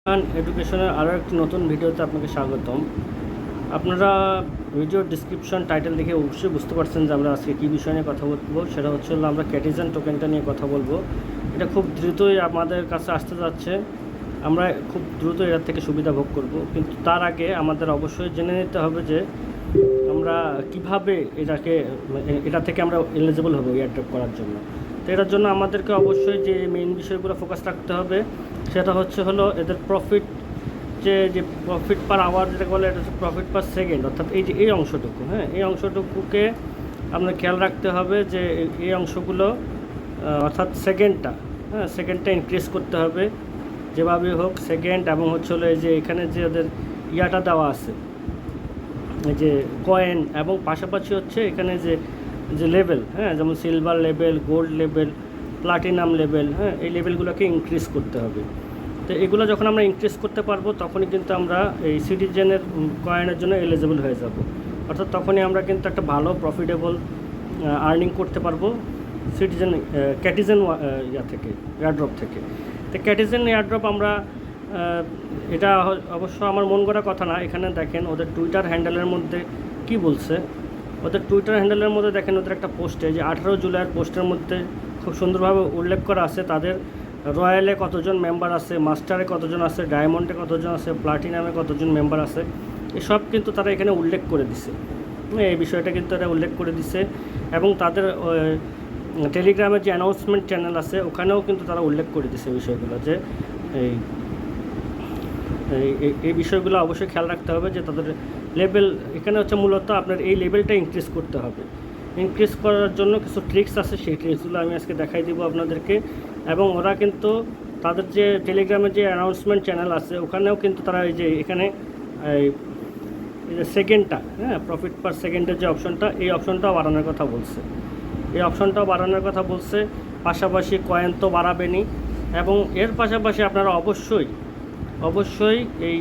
এডুকেশনের আরও একটি নতুন ভিডিওতে আপনাকে স্বাগতম। আপনারা ভিডিওর ডিসক্রিপশন টাইটেল দেখে অবশ্যই বুঝতে পারছেন যে আমরা আজকে কী বিষয় নিয়ে কথা বলবো। সেটা হচ্ছে আমরা ক্যাটিজেন টোকেনটা নিয়ে কথা বলবো। এটা খুব দ্রুতই আমাদের কাছে আসতে যাচ্ছে, আমরা খুব দ্রুত এর থেকে সুবিধা ভোগ করব। কিন্তু তার আগে আমাদের অবশ্যই জেনে নিতে হবে যে আমরা কিভাবে এটা থেকে আমরা এলিজিবল হবো এয়ারড্রপ করার জন্য। তো এটার জন্য আমাদেরকে অবশ্যই যে মেইন বিষয়গুলো ফোকাস রাখতে হবে সেটা হলো এদের প্রফিট, যে প্রফিট পার আওয়ার যেটাকে বলে, এটা হচ্ছে প্রফিট পার সেকেন্ড, অর্থাৎ এই অংশটুকু। হ্যাঁ, এই অংশটুকুকে আপনার খেয়াল রাখতে হবে যে এই অংশগুলো অর্থাৎ সেকেন্ডটা ইনক্রিজ করতে হবে যেভাবে হোক সেকেন্ড। এবং এই যে এখানে যে ওদের ইয়াটা দেওয়া আছে, এই যে কয়েন, এবং পাশাপাশি এখানে যে যে লেভেল, হ্যাঁ, যেমন silver level, gold level, platinum level, হ্যাঁ, এই লেভেলগুলোকে ইনক্রিজ করতে হবে। তো এগুলো যখন আমরা ইনক্রিজ করতে পারবো তখনই কিন্তু আমরা এই সিটিজেনের কয়েনের জন্য এলিজিবল হয়ে যাব। অর্থাৎ তখনই আমরা কিন্তু একটা ভালো প্রফিটেবল আর্নিং করতে পারবো ক্যাটিজেন থেকে, এয়ারড্রপ থেকে। তো ক্যাটিজেন এয়ারড্রপ আমরা এটা অবশ্য আমার মন করা কথা না। এখানে দেখেন ওদের টুইটার হ্যান্ডেলের মধ্যে কি বলছে। ওদের টুইটার হ্যান্ডেলের মধ্যে দেখেন ওদের একটা পোস্টে, যে 18 জুলাইয়ের পোস্টের মধ্যে খুব সুন্দরভাবে উল্লেখ করা আছে তাদের রয়্যালে কতজন মেম্বার আছে, মাস্টারে কতজন আছে, ডায়মন্ডে কতজন আছে, প্লাটিনামে কতজন মেম্বার আছে, এসব কিন্তু তারা এখানে উল্লেখ করে দিছে। এই বিষয়টা কিন্তু এরা উল্লেখ করে দিছে। এবং তাদের টেলিগ্রামের যে অ্যানাউন্সমেন্ট চ্যানেল আছে ওখানেও কিন্তু তারা উল্লেখ করে দিছে বিষয়গুলো, যে এই বিষয়গুলো অবশ্যই খেয়াল রাখতে হবে যে তাদের লেভেল এখানে মূলত আপনার এই লেভেলটা ইনক্রিজ করতে হবে। ইনক্রিজ করার জন্য কিছু ট্রিক্স আছে, সেই ট্রিক্সগুলো আমি আজকে দেখাই দিব আপনাদেরকে। এবং ওরা কিন্তু তাদের যে টেলিগ্রামের যে অ্যানাউন্সমেন্ট চ্যানেল আছে ওখানেও কিন্তু তারা এই যে এখানে এই যে সেকেন্ডটা, হ্যাঁ, প্রফিট পার সেকেন্ডের যে অপশনটা, এই অপশনটাও বাড়ানোর কথা বলছে। পাশাপাশি কয়েন তো বাড়াবেনই, এবং এর পাশাপাশি আপনারা অবশ্যই এই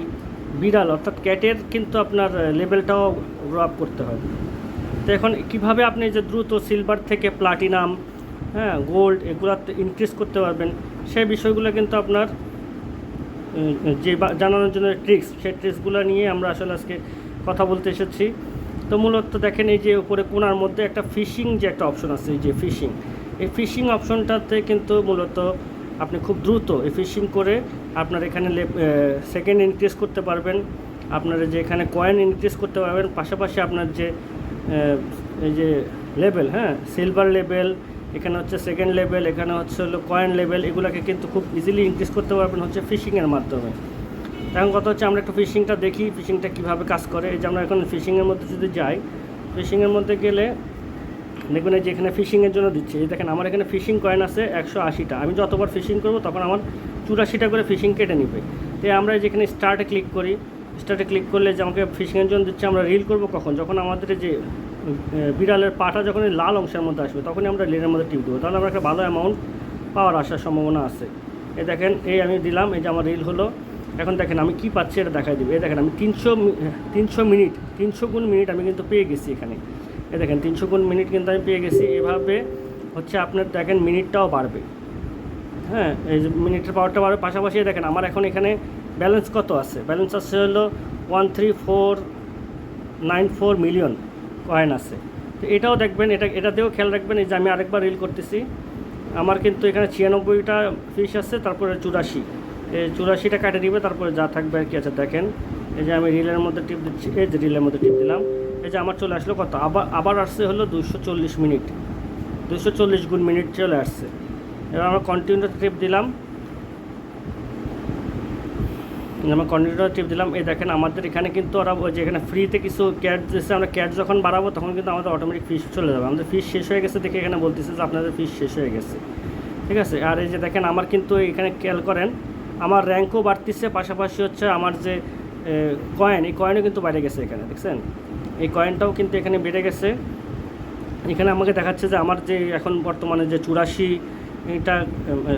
বিড়াল অর্থাৎ ক্যাটের কিন্তু আপনার লেভেলটাও গ্রো আপ করতে হবে। তো এখন কীভাবে আপনি যে দ্রুত সিলভার থেকে প্লাটিনাম, হ্যাঁ, গোল্ড এগুলাতে ইনক্রিজ করতে পারবেন, সেই বিষয়গুলো কিন্তু আপনার যে জানানোর জন্য সেই ট্রিক্সগুলো নিয়ে আমরা আসলে আজকে কথা বলতে এসেছি। তো মূলত দেখেন এই যে উপরে কোণার মধ্যে একটা ফিশিং যে একটা অপশন আছে, এই যে এই ফিশিং অপশনটাতে কিন্তু মূলত আপনি খুব দ্রুত এই ফিশিং করে আপনার এখানে সেকেন্ড ইনক্রিজ করতে পারবেন, আপনার যে এখানে কয়েন ইনক্রিজ করতে পারবেন, পাশাপাশি আপনার যে এই যে লেভেল, হ্যাঁ, সিলভার লেভেল, এখানে সেকেন্ড লেভেল, এখানে কয়েন লেভেল, এগুলোকে কিন্তু খুব ইজিলি ইনক্রিজ করতে পারবেন ফিশিংয়ের মাধ্যমে। এখন কথা আমরা একটু ফিশিংটা দেখি, ফিশিংটা কীভাবে কাজ করে। এই যে আমরা এখন ফিশিংয়ের মধ্যে যদি যাই, ফিশিংয়ের মধ্যে গেলে দেখবেন এই যে এখানে ফিশিংয়ের জন্য দিচ্ছে, এই দেখেন আমার এখানে ফিশিং কয়েন আছে 180টা। আমি যতবার ফিশিং করব তখন আমার 84টা করে ফিশিং কেটে নেবে। তো আমরা যেখানে স্টার্টে ক্লিক করলে যে আমাকে ফিশিংয়ের জন্য দিচ্ছে, আমরা রিল করব কখন, যখন আমাদের যে বিড়ালের পাটা যখন লাল অংশের মধ্যে আসবে তখনই আমরা রিলের মধ্যে টিপ দেবো, তাহলে আমরা একটা ভালো অ্যামাউন্ট পাওয়ার আসার সম্ভাবনা আছে। এই দেখেন আমি দিলাম, এই যে আমার রিল হলো। এখন দেখেন আমি কি পাচ্ছি এটা দেখাই দিব। এই দেখেন আমি 300 গুণ মিনিট আমি কিন্তু পেয়ে গেছি এখানে। এই দেখেন 300 গুণ মিনিট কিন্তু আমি পেয়ে গেছি। এভাবে আপনার দেখেন মিনিটটাও বাড়বে, হ্যাঁ, এই যে মিনিটের পাওয়ারটা বাড়বে। পাশাপাশি দেখেন আমার এখন এখানে ব্যালেন্স কত আছে, ব্যালেন্স আছে 13494 মিলিয়ন কয়েন আছে। তো এটাও দেখবেন, এটাতেও খেয়াল রাখবেন। এই যে আমি আরেকবার রিল করতেছি, আমার কিন্তু এখানে 96টা ফিশ আছে, তারপরে 84টা কাটে দিবে, তারপরে যা থাকবে আর কি আছে। দেখেন এই যে আমি রিলের মধ্যে টিপ দিচ্ছি, এই যে রিলের মধ্যে টিপ দিলাম, এই যে আমার চলে আসলো কত, আবার আসছে 240 মিনিট, 240 গুণ মিনিট চলে আসছে। এবার আমরা কন্টিনিউটা টিপ দিলাম, এই দেখেন আমাদের এখানে কিন্তু ওরা ওই যে এখানে ফ্রিতে কিছু ক্যাট দিচ্ছে, আমরা ক্যাট যখন বাড়াবো তখন কিন্তু আমাদের অটোমেটিক ফিশ চলে যাবে। আমাদের ফিশ শেষ হয়ে গেছে দেখে এখানে বলতেছে যে আপনাদের ফিশ শেষ হয়ে গেছে, ঠিক আছে। আর এই যে দেখেন আমার কিন্তু এখানে খেয়াল করেন আমার র্যাঙ্কও বাড়তিছে, পাশাপাশি আমার যে কয়েন, এই কয়েনও কিন্তু বেড়ে গেছে এখানে, দেখছেন এই কয়েনটাও কিন্তু এখানে বেড়ে গেছে। এখানে আমাকে দেখাচ্ছে যে আমার যে এখন বর্তমানে যে 84টা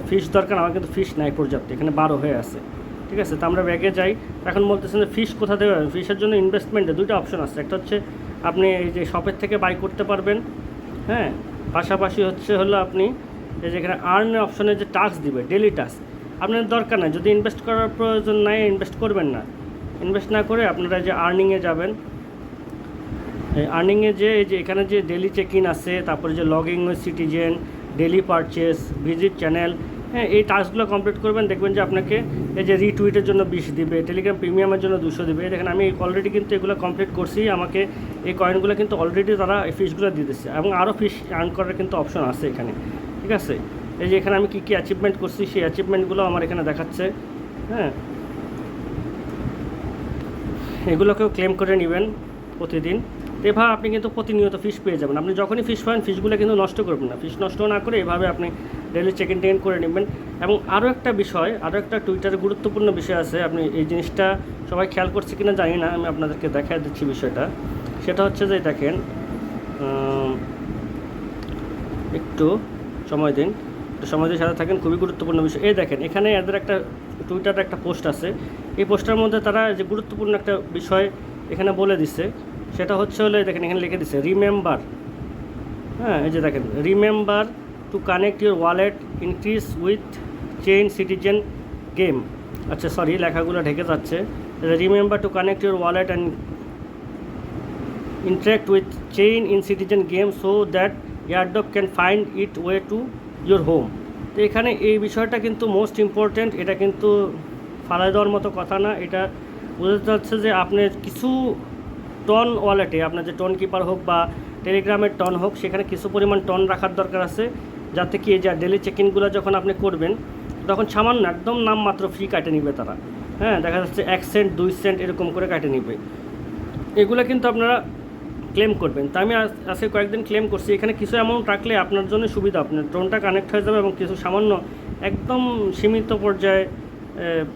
ফিশ দরকার, আমার কিন্তু ফিশ নাই পর্যাপ্ত, এখানে 12 হয়ে আছে, ঠিক আছে। তো আমরা ব্যাগে যাই, এখন বলতেছেন যে ফিশ কোথা থেকে পাবেন। ফিশের জন্য ইনভেস্টমেন্টে দুটো অপশন আছে, একটা আপনি এই যে শপের থেকে বাই করতে পারবেন, হ্যাঁ, পাশাপাশি আপনি এই যে এখানে আর্ন অপশনে যে টাস্ক দিবে, ডেলি টাস্ক, আপনার দরকার নাই, যদি ইনভেস্ট করার প্রয়োজন নাই ইনভেস্ট করবেন না। ইনভেস্ট না করে আপনারা যে আর্নিংয়ে যাবেন, এই আর্নিংয়ে যে এই যে এখানে যে ডেলি চেক ইন আছে, তারপরে যে logging with citizen, daily purchase, visit channel, হ্যাঁ এই টাস্কগুলো কমপ্লিট করবেন, দেখবেন যে আপনাকে এই যে রিটুইটের জন্য 20 দিবে, টেলিগ্রাম প্রিমিয়ামের জন্য 200 দিবে। দেখেন আমি অলরেডি কিন্তু এগুলো কমপ্লিট করছি, আমাকে এই কয়েনগুলো কিন্তু অলরেডি তারা এই ফিসগুলো দিয়ে দিচ্ছে, এবং আরও ফিস আর্ন করার কিন্তু অপশন আছে এখানে, ঠিক আছে। এই যে এখানে আমি কী কী অ্যাচিভমেন্ট করছি সেই অ্যাচিভমেন্টগুলো আমার এখানে দেখাচ্ছে, হ্যাঁ এগুলোকেও ক্লেম করে নেবেন প্রতিদিন। তো এভাবে আপনি কিন্তু প্রতিনিয়ত ফিস পেয়ে যাবেন। আপনি যখনই ফিস পাবেন ফিসগুলো কিন্তু নষ্ট করবেন না, ফিস নষ্ট না করে এভাবে আপনি ডেলি চেক ইন করে নেবেন। এবং আরও একটা বিষয়, আরও একটা টুইটারে গুরুত্বপূর্ণ বিষয় আছে, আপনি এই জিনিসটা সবাই খেয়াল করছে কিনা জানি না, আমি আপনাদেরকে দেখা দিচ্ছি বিষয়টা। সেটা হচ্ছে যে দেখেন, একটু সময় দিন, সময় দিয়ে সাথে থাকেন, খুবই গুরুত্বপূর্ণ বিষয়। এই দেখেন এখানে এদের একটা টুইটারে একটা পোস্ট আছে, এই পোস্টের মধ্যে তারা যে গুরুত্বপূর্ণ একটা বিষয় এখানে বলে দিচ্ছে, সেটা হচ্ছে হলে দেখেন এখানে লিখে দিচ্ছে রিমেম্বার, হ্যাঁ এই যে দেখেন remember to connect your wallet increase with chain citizen game. আচ্ছা সরি, লেখাগুলো ঢেকে যাচ্ছে। Remember to connect your wallet and interact with chain in citizen game so that airdrop can find its way to your home। তো এখানে এই বিষয়টা কিন্তু most important, এটা কিন্তু ফালাই দেওয়ার মতো কথা না। এটা বোঝাতে যাচ্ছে যে আপনার কিছু টন ওয়ালেটে, আপনার যে টন কিপার হোক বা টেলিগ্রামের টন হোক, সেখানে কিছু পরিমাণ টন রাখার দরকার আছে, যাতে কি এই যে ডেলি চেক ইনগুলো যখন আপনি করবেন তখন সামান্য একদম নামমাত্র ফি কাটে নিবে তারা, হ্যাঁ দেখা যাচ্ছে 1 সেন্ট 2 সেন্ট এরকম করে কাটে নিবে। এগুলো কিন্তু আপনারা ক্লেম করবেন। তা আমি আজকে কয়েকদিন ক্লেম করছি, এখানে কিছু অ্যামাউন্ট রাখলে আপনার জন্য সুবিধা, আপনার ড্রোনটা কানেক্ট হয়ে যাবে এবং কিছু সামান্য একদম সীমিত পর্যায়ে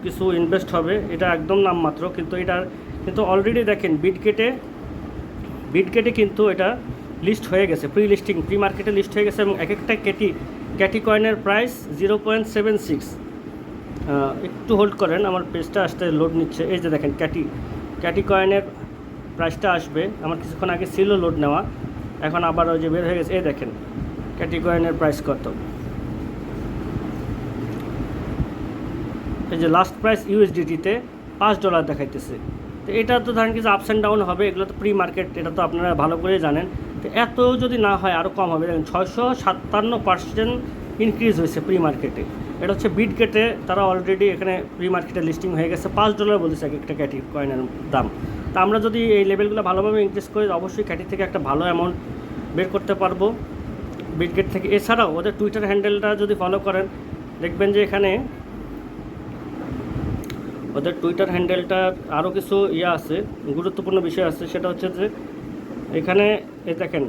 কিছু ইনভেস্ট হবে, এটা একদম নামমাত্র। কিন্তু এটার কিন্তু অলরেডি দেখেন বিটগেটে কিন্তু এটা লিস্ট হয়ে গেছে, প্রি লিস্টিং প্রি মার্কেটে লিস্ট হয়ে গেছে, এবং এক একটা ক্যাটি কয়েনের প্রাইস 0.76। একটু হোল্ড করেন, আমার পেজটা আসতে লোড নিচ্ছে। এই যে দেখেন ক্যাটি কয়েনের প্রাইসটা আসবে, আমার কিছুক্ষণ আগে ছিল লোড নেওয়া, এখন আবার ওই যে বের হয়ে গেছে। এই দেখেন ক্যাটি কয়েনের প্রাইস কত, এই যে লাস্ট প্রাইস ইউএসডিটিতে $5 দেখাইতেছে। তো এটা তো ধরেন কিছু আপস অ্যান্ড ডাউন হবে, এগুলো তো প্রি মার্কেট, এটা তো আপনারা ভালো করেই জানেন। তো এত যদি না হয় আরও কম হবে, দেখেন 657% ইনক্রিজ হয়েছে প্রি মার্কেটে। এটা হচ্ছে বিটগেটে, তারা অলরেডি এখানে প্রি মার্কেটে লিস্টিং হয়ে গেছে, $5 বলতেছে এক একটা ক্যাটি কয়েনের দাম। তা আমরা যদি এই লেভেলগুলো ভালোভাবে ইনক্রিজ করি অবশ্যই ক্যাটি থেকে একটা ভালো অ্যামাউন্ট বের করতে পারবো বিটগেট থেকে। এছাড়াও ওদের টুইটার হ্যান্ডেলটা যদি ফলো করেন দেখবেন যে এখানে ওদের টুইটার হ্যান্ডেলটার আরও কিছু আছে, গুরুত্বপূর্ণ বিষয় আছে। সেটা হচ্ছে যে এখানে দেখেন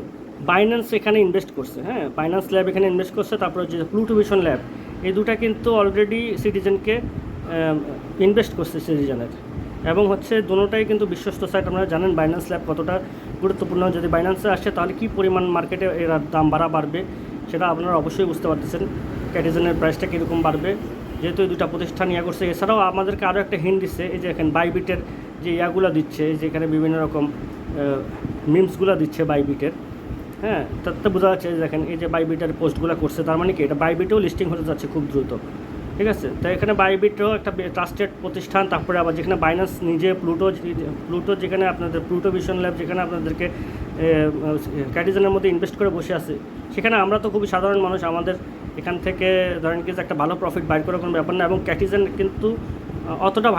বাইন্যান্স এখানে ইনভেস্ট করছে, হ্যাঁ বাইন্যান্স ল্যাব এখানে ইনভেস্ট করছে, তারপরে যে প্লুটো ভিশন ল্যাব, এই দুটা কিন্তু অলরেডি সিটিজেনকে ইনভেস্ট করছে সিটিজেনের, এবং হচ্ছে দুটোটাই কিন্তু বিশ্বস্ত সাইট। আপনারা জানেন বাইন্যান্স ল্যাব কতটা গুরুত্বপূর্ণ, যদি বাইন্যান্সে আসে তাহলে কী পরিমাণ মার্কেটে এর দাম বাড়বে সেটা আপনারা অবশ্যই বুঝতে পারতেছেন, ক্যাটিজেনের প্রাইসটা কীরকম বাড়বে, যেহেতু এই দুটা প্রতিষ্ঠান করছে। এছাড়াও আমাদেরকে আরও একটা হিন্ট দিচ্ছে, এই যে এখানে বাইবিটের যে ইয়াগুলো দিচ্ছে, যেখানে বিভিন্ন রকম মিমসগুলো দিচ্ছে বাইবিটের, হ্যাঁ তাতে বোঝা যাচ্ছে যে দেখেন এই যে বাইবিটের পোস্টগুলো করছে, তার মানে কি এটা বাইবিটেও লিস্টিং হতে যাচ্ছে খুব দ্রুত, ঠিক আছে। তো এখানে বাইবিটও একটা ট্রাস্টেড প্রতিষ্ঠান। তারপরে আবার যেখানে বাইন্যান্স নিজে প্লুটো যেখানে আপনাদের প্লুটো ভিশন ল্যাব যেখানে আপনাদেরকে ক্যাটিজেনের মধ্যে ইনভেস্ট করে বসে আছে, সেখানে আমরা তো খুবই সাধারণ মানুষ, আমাদের এখান থেকে ধরেন কিছু একটা ভালো প্রফিট বাইর করার কোনো ব্যাপার না। এবং ক্যাটিজেন কিন্তু অতটা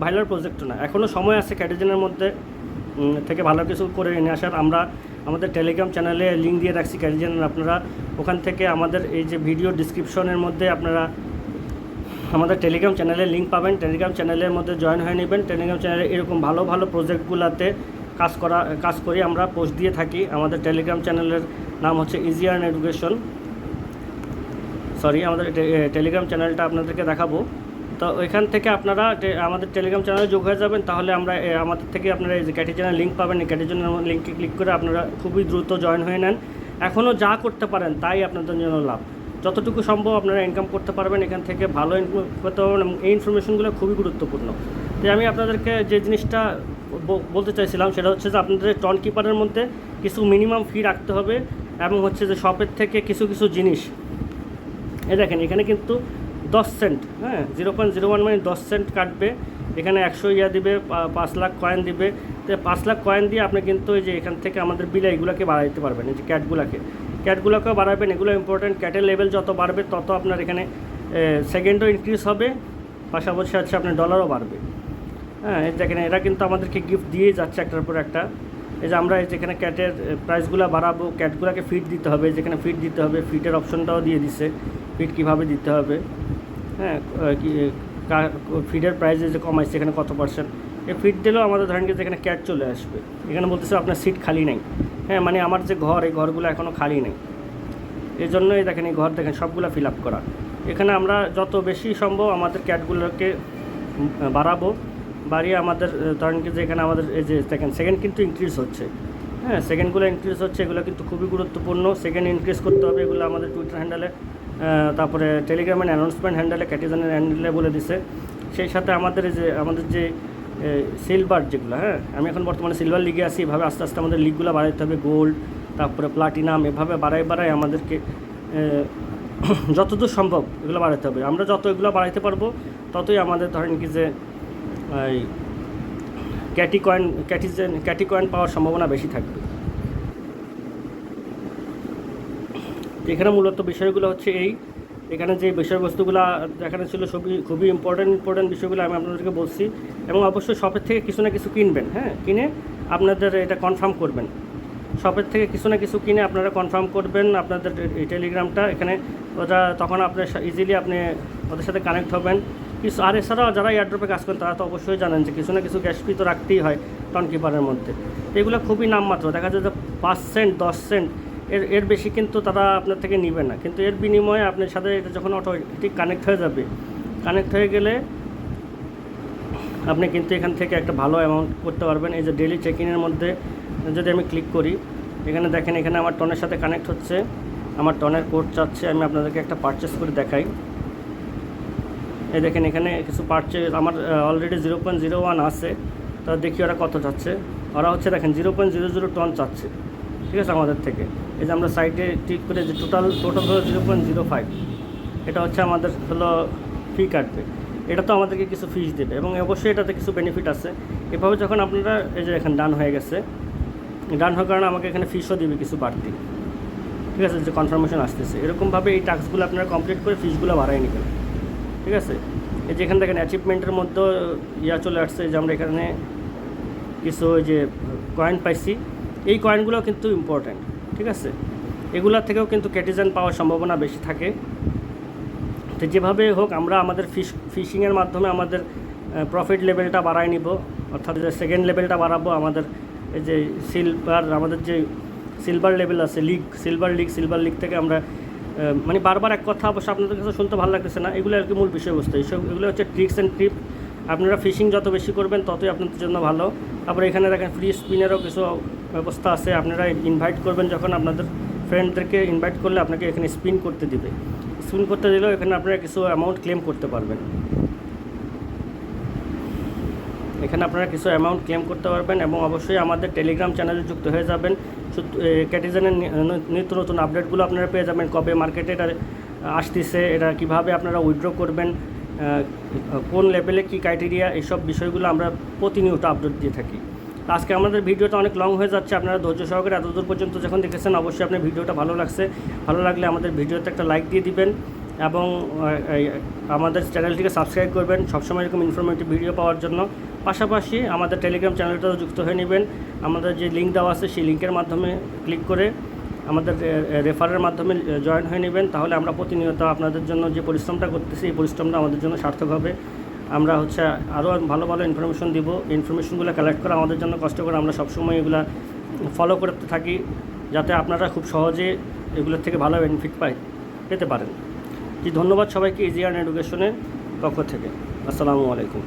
ভাইরাল প্রজেক্টও না, এখনও সময় আছে ক্যাটিজেনের মধ্যে থেকে ভালো কিছু করে এনে আসার। আমরা আমাদের টেলিগ্রাম চ্যানেলে লিঙ্ক দিয়ে রাখছি ক্যাটিজেনের, আপনারা ওখান থেকে আমাদের এই যে ভিডিও ডিসক্রিপশনের মধ্যে আপনারা আমাদের টেলিগ্রাম চ্যানেলের লিঙ্ক পাবেন, টেলিগ্রাম চ্যানেলের মধ্যে জয়েন হয়ে নেবেন। টেলিগ্রাম চ্যানেলে এরকম ভালো প্রজেক্টগুলোতে কাজ করি আমরা, পোস্ট দিয়ে থাকি। আমাদের টেলিগ্রাম চ্যানেলের নাম হচ্ছে ইজি আর্ন এডুকেশন, আমাদের টেলিগ্রাম চ্যানেলটা আপনাদেরকে দেখাবো। তো ওইখান থেকে আপনারা আমাদের টেলিগ্রাম চ্যানেলে যোগ হয়ে যাবেন, তাহলে আমাদের থেকে আপনারা এই যে ক্যাটিজেনের লিঙ্ক পাবেন, এই ক্যাটিজেনের লিঙ্কে ক্লিক করে আপনারা খুবই দ্রুত জয়েন হয়ে নেন। এখনও যা করতে পারেন তাই আপনাদের জন্য লাভ, যতটুকু সম্ভব আপনারা ইনকাম করতে পারবেন এখান থেকে, ভালো ইনকাম করতে পারবেন, এবং এই ইনফরমেশনগুলো খুবই গুরুত্বপূর্ণ। তো আমি আপনাদেরকে যে জিনিসটা বলতে চাইছিলাম সেটা হচ্ছে যে আপনাদের টন কিপারের মধ্যে কিছু মিনিমাম ফি রাখতে হবে, এবং হচ্ছে যে শপের থেকে কিছু জিনিস, এই দেখেন এখানে কিন্তু 10 সেন্ট, হ্যাঁ 0.01 মানে 10 সেন্ট কাটবে। এখানে 100 ইয়া দিবে, 5 লাখ কয়েন দিবে। তো 5 লাখ কয়েন দিয়ে আপনি কিন্তু এই যে এখান থেকে আমাদের বিলাইগুলোকে বাড়াইতে পারবেন, এই যে ক্যাটগুলোকেও বাড়াবেন। এগুলো ইম্পর্টেন্ট, ক্যাটের লেভেল যত বাড়বে তত আপনার এখানে সেকেন্ডও ইনক্রিজ হবে, পাশাপাশি হচ্ছে আপনার ডলারও বাড়বে। হ্যাঁ, এই দেখেন এরা কিন্তু আমাদেরকে গিফট দিয়েই যাচ্ছে একটার পর একটা। এই যে আমরা যেখানে ক্যাটের প্রাইসগুলো বাড়াবো, ক্যাটগুলোকে ফিড দিতে হবে, যেখানে ফিড দিতে হবে ফিডের অপশনটাও দিয়ে দিছে, ফিড কীভাবে দিতে হবে। হ্যাঁ, ফিডের প্রাইসে যে কমাইছে এখানে কত %, এই ফিড দিলেও আমাদের ধরেন কি যেখানে ক্যাট চলে আসবে। এখানে বলতেছে আপনার সিট খালি নেই। হ্যাঁ, মানে আমার যে ঘর, এই ঘরগুলো এখনও খালি নেই, এই জন্যই দেখেন এই ঘর দেখেন সবগুলো ফিল আপ করা। এখানে আমরা যত বেশি সম্ভব আমাদের ক্যাটগুলোকে বাড়াবো, বাড়িয়ে আমাদের ধরেন কি যে এখানে আমাদের এই যে দেখেন সেকেন্ড কিন্তু ইনক্রিজ হচ্ছে। হ্যাঁ, সেকেন্ডগুলো ইনক্রিজ হচ্ছে, এগুলো কিন্তু খুবই গুরুত্বপূর্ণ। সেকেন্ড ইনক্রিজ করতে হবে, এগুলো আমাদের টুইটার হ্যান্ডেলে, তারপরে টেলিগ্রামের অ্যানাউন্সমেন্ট হ্যান্ডেলে, ক্যাটিজনের হ্যান্ডেলে বলে দিছে। সেই সাথে আমাদের যে সিলভার যেগুলো, হ্যাঁ আমি এখন বর্তমানে সিলভার লিগে আছি, এভাবে আস্তে আস্তে আমাদের লিগগুলো বাড়াইতে হবে, গোল্ড তারপরে প্লাটিনাম, এভাবে বাড়াই আমাদেরকে যতদূর সম্ভব এগুলো বাড়াইতে হবে। আমরা যত এগুলো বাড়াইতে পারবো ততই আমাদের ধরেন কি যে এই ক্যাটি কয়েন পাওয়ার সম্ভাবনা বেশি থাকবে। এখানে মূলত বিষয়গুলো হচ্ছে এখানে যে বিষয়বস্তুগুলো দেখানো ছিল খুবই ইম্পর্টেন্ট বিষয়গুলো আমি আপনাদেরকে বলছি। এবং অবশ্যই শপের থেকে কিছু না কিছু কিনবেন, হ্যাঁ কিনে আপনাদের এটা কনফার্ম করবেন। শপের থেকে কিছু না কিছু কিনে আপনারা কনফার্ম করবেন আপনাদের এই টেলিগ্রামটা। এখানে ওটা তখন আপনার ইজিলি আপনি ওদের সাথে কানেক্ট হবেন। কিছু আর এছাড়াও যারা এয়ারড্রপে কাজ করেন তারা তো অবশ্যই জানেন যে কিছু না কিছু গ্যাস ফি তো রাখতেই হয় টনকিপারের মধ্যে। তো এগুলো খুবই নামমাত্র, দেখা যায় যে 5 সেন্ট 10 সেন্ট, এর বেশি কিন্তু তারা আপনার থেকে নেবে না। কিন্তু এর বিনিময়ে আপনার সাথে এটা যখন অটোমেটিক কানেক্ট হয়ে যাবে, কানেক্ট হয়ে গেলে আপনি কিন্তু এখান থেকে একটা ভালো অ্যামাউন্ট করতে পারবেন। এই যে ডেইলি চেক ইনের মধ্যে যদি আমি ক্লিক করি, এখানে দেখেন এখানে আমার টনের সাথে কানেক্ট হচ্ছে, আমার টনের কোড চাচ্ছে। আমি আপনাদেরকে একটা পারচেস করে দেখাই। এই দেখেন এখানে কিছু পারচেস আমার অলরেডি 0.01 আছে। তা দেখি ওরা কত চাচ্ছে। ওরা হচ্ছে দেখেন 0.00 টন চাচ্ছে, ঠিক আছে আমাদের থেকে। এই যে আমরা সাইটে ক্লিক করে যে টোটাল হলো 0.05, এটা হচ্ছে আমাদের হলো ফি কাটবে। এটা তো আমাদেরকে কিছু ফিস দেবে এবং অবশ্যই এটাতে কিছু বেনিফিট আছে। এভাবে যখন আপনারা এই যে এখানে ডান হয়ে গেছে, ডান হওয়ার কারণে আমাকে এখানে ফিসও দিবে কিছু বাড়তি, ঠিক আছে, যে কনফার্মেশন আসতেছে। এরকমভাবে এই টাস্কগুলো আপনারা কমপ্লিট করে ফিসগুলো বাড়াই নেবেন, ঠিক আছে। এই যে এখানে দেখেন অ্যাচিভমেন্টের মধ্যে চলে আসছে যে আমরা এখানে কিছু ওই যে কয়েন পাইছি। এই কয়েনগুলো কিন্তু ইম্পর্ট্যান্ট, ঠিক আছে। এগুলোর থেকেও কিন্তু ক্যাটিজেন পাওয়ার সম্ভাবনা বেশি থাকে। তো যেভাবে হোক আমরা আমাদের ফিশিংয়ের মাধ্যমে আমাদের প্রফিট লেভেলটা বাড়াই নিব, অর্থাৎ যে সেকেন্ড লেভেলটা বাড়াবো। আমাদের এই যে আমাদের যে সিলভার লেভেল আছে, সিলভার লিগ থেকে আমরা মানে বারবার এক কথা অবশ্য আপনাদের কাছে শুনতে ভালো লাগতেছে না, এগুলো আর কি মূল বিষয়বস্তু। এগুলো হচ্ছে ট্রিক্স অ্যান্ড টিপ। আপনারা ফিশিং যত বেশি করবেন ততই আপনাদের জন্য ভালো। তারপরে এখানে দেখেন ফ্রি স্পিনেরও কিছু ব্যবস্থা আছে। আপনারা ইনভাইট করবেন, যখন আপনাদের ফ্রেন্ডদেরকে ইনভাইট করলে আপনাকে এখানে স্পিন করতে দিবে। স্পিন করতে দিলেও এখানে আপনারা কিছু অ্যামাউন্ট ক্লেম করতে পারবেন। এখানে আপনারা কিছু অ্যামাউন্ট ক্লেম করতে পারবেন এবং অবশ্যই আমাদের টেলিগ্রাম চ্যানেলে যুক্ত হয়ে যাবেন। ক্যাটিজেনের নিত্য নতুন আপডেটগুলো আপনারা পেয়ে যাবেন, কবে মার্কেটে এটা আসতেছে, এটা কীভাবে আপনারা উইথড্র করবেন, কোন লেভেলে কী ক্রাইটেরিয়া, এইসব বিষয়গুলো আমরা প্রতিনিয়ত আপডেট দিয়ে থাকি। আজকে আমাদের ভিডিওটা অনেক লং হয়ে যাচ্ছে, আপনারা ধৈর্য সহকারে এতদূর পর্যন্ত যখন দেখেছেন অবশ্যই আপনার ভিডিওটা ভালো লাগছে। ভালো লাগলে আমাদের ভিডিওতে একটা লাইক দিয়ে দিবেন এবং আমাদের চ্যানেলটিকে সাবস্ক্রাইব করবেন সবসময় এরকম ইনফরমেটিভ ভিডিও পাওয়ার জন্য। পাশাপাশি আমাদের টেলিগ্রাম চ্যানেলটাও যুক্ত হয়ে নেবেন। আমাদের যে লিঙ্ক দেওয়া আছে সেই লিঙ্কের মাধ্যমে ক্লিক করে আমাদের রেফারের মাধ্যমে জয়েন হয়ে নেবেন। তাহলে আমরা প্রতিনিয়ত আপনাদের জন্য যে পরিশ্রমটা করতেছি এই পরিশ্রমটা আমাদের জন্য সার্থক হবে। আমরা হচ্ছে আরও ভালো ভালো ইনফরমেশন দিব। ইনফরমেশনগুলো কালেক্ট করা আমাদের জন্য কষ্ট করে আমরা সবসময় এগুলো ফলো করতে থাকি, যাতে আপনারা খুব সহজে এগুলোর থেকে ভালো বেনিফিট পেতে পারেন। জি, ধন্যবাদ সবাইকে ইজি আর্ন এডুকেশনের পক্ষ থেকে। আসসালামু আলাইকুম।